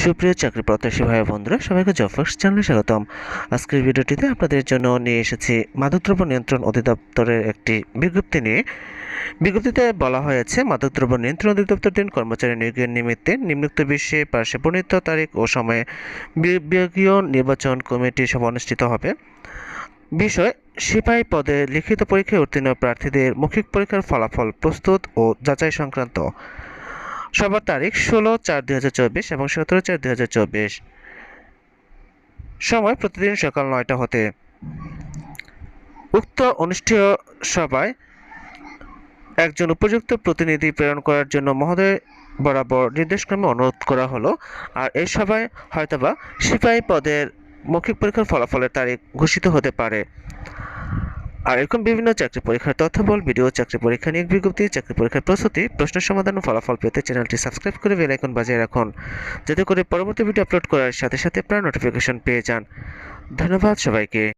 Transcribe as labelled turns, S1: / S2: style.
S1: সুপ্রিয় চাকরি প্রত্যাশী ভাই বন্ধুরা, সবাইকে জব ফার্স্ট চ্যানেলে স্বাগতম। আজকের ভিডিওটিতে আপনাদের জন্য নিয়ে এসেছি মাদকদ্রব্য নিয়ন্ত্রণ অধিদপ্তরের একটি বিজ্ঞপ্তি নিয়ে। বিজ্ঞপ্তিতে বলা হয়েছে, মাদকদ্রব্য নিয়ন্ত্রণ অধিদপ্তরটির কর্মচারী নিয়োগের নিমিত্তে নিম্নোক্ত বিষয়ে পাশে বর্ণিত তারিখ ও সময়ে বিভাগীয় নির্বাচন কমিটি সভা অনুষ্ঠিত হবে। বিষয়: সিপাহী পদে লিখিত পরীক্ষায় উত্তীর্ণ প্রার্থীদের মৌখিক পরীক্ষার ফলাফল প্রস্তুত ও যাচাই সংক্রান্ত। সভার তারিখ 16/4/2024 এবং 17/4/2024। সময় প্রতিদিন সকাল 9টা হতে। উক্ত অনুষ্ঠেয় সভায় একজন উপযুক্ত প্রতিনিধি প্রেরণ করার জন্য মহোদয় বরাবর নির্দেশক্রমে অনুরোধ করা হলো। আর এই সভায় হয়তোবা সিপাহী পদের মৌখিক পরীক্ষার ফলাফলের তারিখ ঘোষিত হতে পারে। আর এরকম বিভিন্ন চাকরি পরীক্ষার তথ্যবল ভিডিও, চাকরি পরীক্ষা নিয়োগ বিজ্ঞপ্তি, চাকরি পরীক্ষার প্রস্তুতি, প্রশ্ন সমাধান ও ফলাফল পেতে চ্যানেলটি সাবস্ক্রাইব করে বেল আইকন বাজিয়ে রাখুন, যাতে করে পরবর্তী ভিডিও আপলোড করার সাথে সাথে আপনারা নোটিফিকেশন পেয়ে যান। ধন্যবাদ সবাইকে।